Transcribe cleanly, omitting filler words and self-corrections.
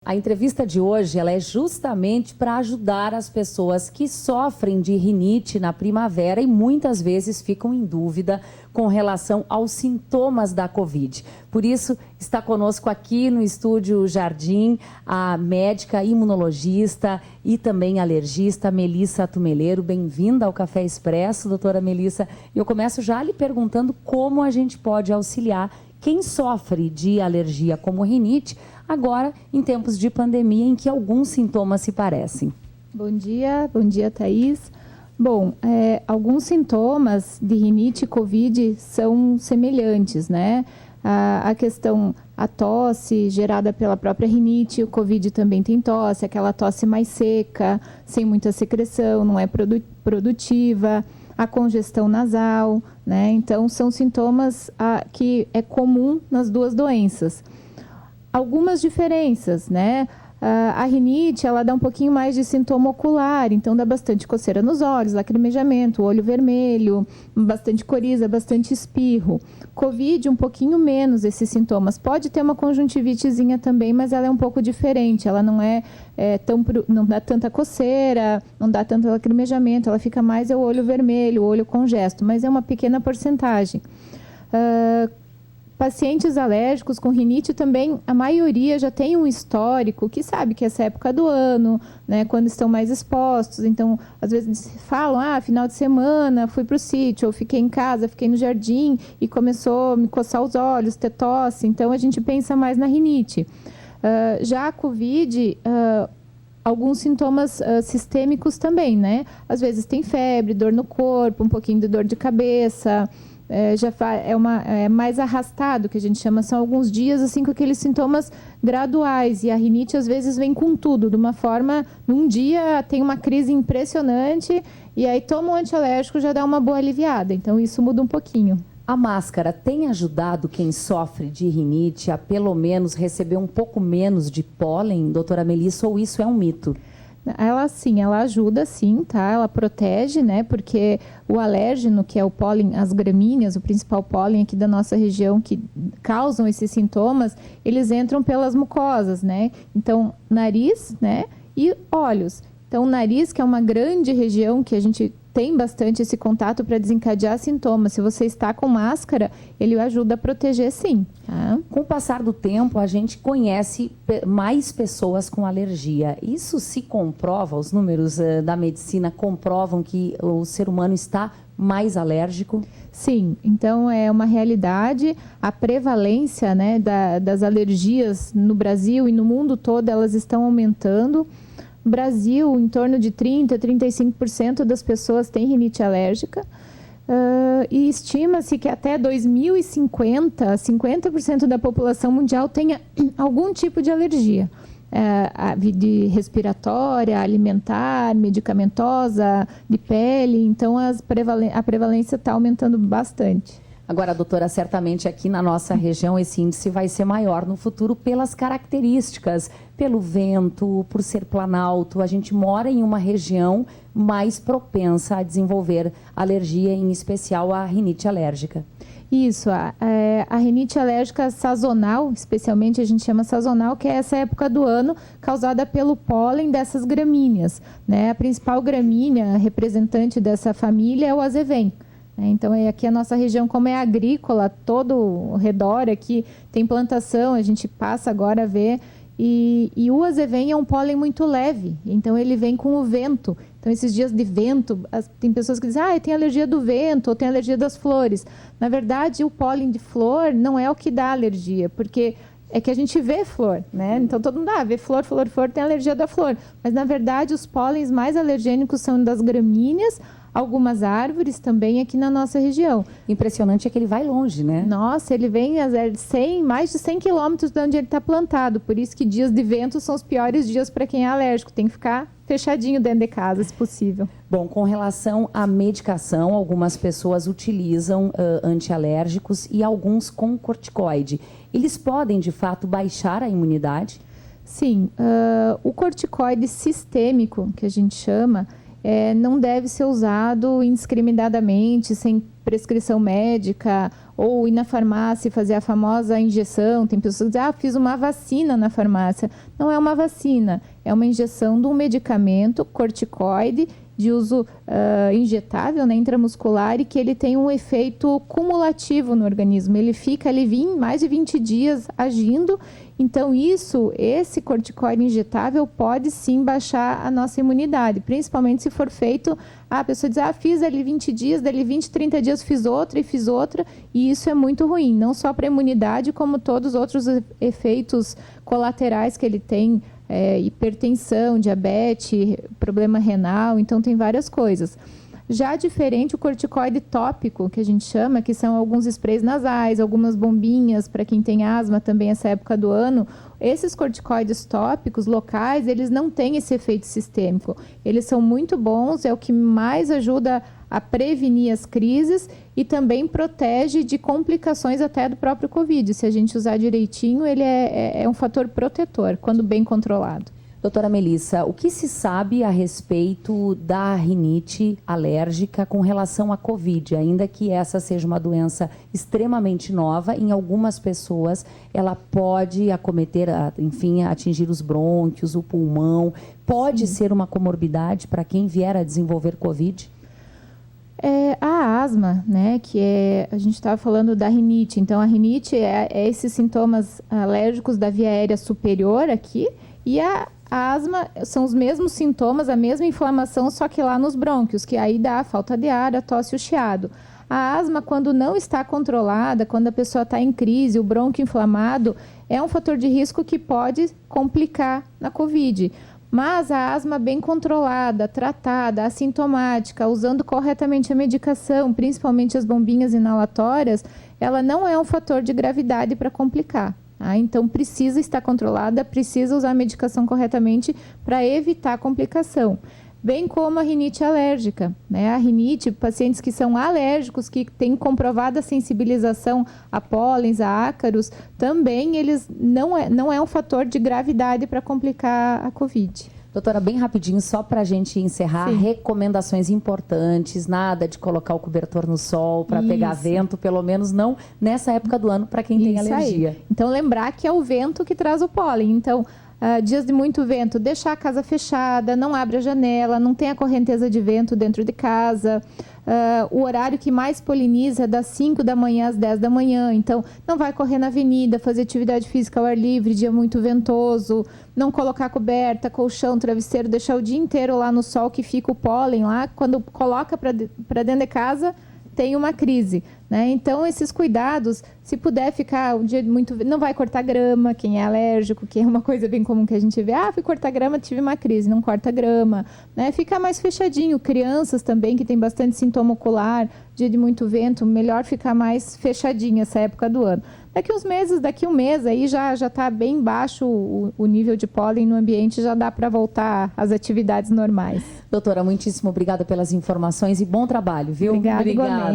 A entrevista de hoje ela é justamente para ajudar as pessoas que sofrem de rinite na primavera e muitas vezes ficam em dúvida com relação aos sintomas da Covid. Por isso, está conosco aqui no Estúdio Jardim a médica imunologista e também alergista Melissa Tumeleiro. Bem-vinda ao Café Expresso, doutora Melissa. Eu começo já lhe perguntando como a gente pode auxiliar quem sofre de alergia como rinite, agora em tempos de pandemia em que alguns sintomas se parecem. Bom dia, Thaís. Bom, alguns sintomas de rinite e Covid são semelhantes, né? A questão, a tosse gerada pela própria rinite, o Covid também tem tosse, aquela tosse mais seca, sem muita secreção, não é produtiva, a congestão nasal, né? Então, são sintomas que é comum nas duas doenças. Algumas diferenças, né? A rinite, ela dá um pouquinho mais de sintoma ocular, então dá bastante coceira nos olhos, lacrimejamento, olho vermelho, bastante coriza, bastante espirro. Covid, um pouquinho menos esses sintomas. Pode ter uma conjuntivitezinha também, mas ela é um pouco diferente. Ela não não dá tanta coceira, não dá tanto lacrimejamento, ela fica mais o olho vermelho, o olho congesto, mas é uma pequena porcentagem. Pacientes alérgicos com rinite também, a maioria já tem um histórico que sabe que essa época do ano, né, quando estão mais expostos. Então, às vezes falam, final de semana, fui para o sítio, ou fiquei em casa, fiquei no jardim e começou a me coçar os olhos, ter tosse. Então, a gente pensa mais na rinite. Já a Covid, alguns sintomas sistêmicos também, né? Às vezes tem febre, dor no corpo, um pouquinho de dor de cabeça. É mais arrastado, que a gente chama, são alguns dias assim com aqueles sintomas graduais, e a rinite às vezes vem com tudo, de uma forma, num dia tem uma crise impressionante e aí toma um antialérgico, já dá uma boa aliviada, então isso muda um pouquinho. A máscara tem ajudado quem sofre de rinite a pelo menos receber um pouco menos de pólen, doutora Melissa, ou isso é um mito? Ela ajuda sim, tá? Ela protege, né? Porque o alérgeno, que é o pólen, as gramíneas, o principal pólen aqui da nossa região que causam esses sintomas, eles entram pelas mucosas, né? Então, nariz, né? E olhos. Então, o nariz, que é uma grande região que a gente tem bastante esse contato para desencadear sintomas. Se você está com máscara, ele ajuda a proteger sim. Tá? Com o passar do tempo, a gente conhece mais pessoas com alergia. Isso se comprova, os números da medicina comprovam que o ser humano está mais alérgico? Sim, então é uma realidade. A prevalência, né, das alergias no Brasil e no mundo todo, elas estão aumentando. No Brasil, em torno de 30% a 35% das pessoas têm rinite alérgica e estima-se que até 2050, 50% da população mundial tenha algum tipo de alergia, de respiratória, alimentar, medicamentosa, de pele. Então, a prevalência está aumentando bastante. Agora, doutora, certamente aqui na nossa região esse índice vai ser maior no futuro pelas características, pelo vento, por ser planalto. A gente mora em uma região mais propensa a desenvolver alergia, em especial a rinite alérgica. Isso, a rinite alérgica sazonal, especialmente a gente chama sazonal, que é essa época do ano causada pelo pólen dessas gramíneas, né? A principal gramínea representante dessa família é o azevém. Então, aqui a nossa região, como é agrícola, todo o redor aqui tem plantação, a gente passa agora a ver, e o azevém é um pólen muito leve, então ele vem com o vento. Então, esses dias de vento, tem pessoas que dizem, eu tenho alergia do vento, ou tenho alergia das flores. Na verdade, o pólen de flor não é o que dá alergia, porque é que a gente vê flor, né? Então, todo mundo vê flor, tem alergia da flor. Mas, na verdade, os pólens mais alergênicos são das gramíneas, algumas árvores também aqui na nossa região. Impressionante é que ele vai longe, né? Nossa, ele vem mais de 100 quilômetros de onde ele está plantado. Por isso que dias de vento são os piores dias para quem é alérgico. Tem que ficar fechadinho dentro de casa, se possível. Bom, com relação à medicação, algumas pessoas utilizam antialérgicos e alguns com corticoide. Eles podem, de fato, baixar a imunidade? Sim. O corticoide sistêmico, que a gente chama, não deve ser usado indiscriminadamente, sem prescrição médica ou ir na farmácia e fazer a famosa injeção. Tem pessoas que dizem, fiz uma vacina na farmácia. Não é uma vacina, é uma injeção de um medicamento corticoide de uso injetável, né, intramuscular, e que ele tem um efeito cumulativo no organismo. Ele fica ali mais de 20 dias agindo. Então, esse corticoide injetável pode sim baixar a nossa imunidade, principalmente se for feito, a pessoa diz, fiz ali 20 dias, dali 20, 30 dias fiz outra, e isso é muito ruim, não só para a imunidade, como todos os outros efeitos colaterais que ele tem, hipertensão, diabetes, problema renal, então tem várias coisas. Já diferente o corticoide tópico, que a gente chama, que são alguns sprays nasais, algumas bombinhas para quem tem asma também essa época do ano. Esses corticoides tópicos locais, eles não têm esse efeito sistêmico. Eles são muito bons, é o que mais ajuda a prevenir as crises e também protege de complicações até do próprio Covid. Se a gente usar direitinho, ele é um fator protetor, quando bem controlado. Doutora Melissa, o que se sabe a respeito da rinite alérgica com relação à Covid? Ainda que essa seja uma doença extremamente nova, em algumas pessoas ela pode acometer, enfim, atingir os brônquios, o pulmão. Pode ser uma comorbidade para quem vier a desenvolver Covid? A asma, né, a gente estava falando da rinite. Então, a rinite é esses sintomas alérgicos da via aérea superior aqui, e a asma são os mesmos sintomas, a mesma inflamação, só que lá nos brônquios, que aí dá a falta de ar, a tosse e o chiado. A asma, quando não está controlada, quando a pessoa está em crise, o brônquio inflamado, é um fator de risco que pode complicar na Covid. Mas a asma bem controlada, tratada, assintomática, usando corretamente a medicação, principalmente as bombinhas inalatórias, ela não é um fator de gravidade para complicar. Então, precisa estar controlada, precisa usar a medicação corretamente para evitar complicação. Bem como a rinite alérgica, né? A rinite, pacientes que são alérgicos, que têm comprovada sensibilização a pólens, a ácaros, também eles não é um fator de gravidade para complicar a Covid. Doutora, bem rapidinho, só para a gente encerrar, recomendações importantes, nada de colocar o cobertor no sol para pegar vento, pelo menos não nessa época do ano para quem tem alergia. Aí. Então, lembrar que é o vento que traz o pólen. Então, dias de muito vento, deixar a casa fechada, não abre a janela, não tem a correnteza de vento dentro de casa. O horário que mais poliniza é das 5 da manhã às 10 da manhã. Então, não vai correr na avenida, fazer atividade física ao ar livre, dia muito ventoso, não colocar coberta, colchão, travesseiro, deixar o dia inteiro lá no sol que fica o pólen lá. Quando coloca para dentro de casa, tem uma crise, né? Então, esses cuidados, se puder ficar um dia muito... Não vai cortar grama, quem é alérgico, que é uma coisa bem comum que a gente vê. Fui cortar grama, tive uma crise, não corta grama, né? Ficar mais fechadinho. Crianças também, que tem bastante sintoma ocular, dia de muito vento, melhor ficar mais fechadinho essa época do ano. Daqui um mês, aí já está bem baixo o nível de pólen no ambiente, já dá para voltar às atividades normais. Doutora, muitíssimo obrigada pelas informações e bom trabalho, viu? Obrigada.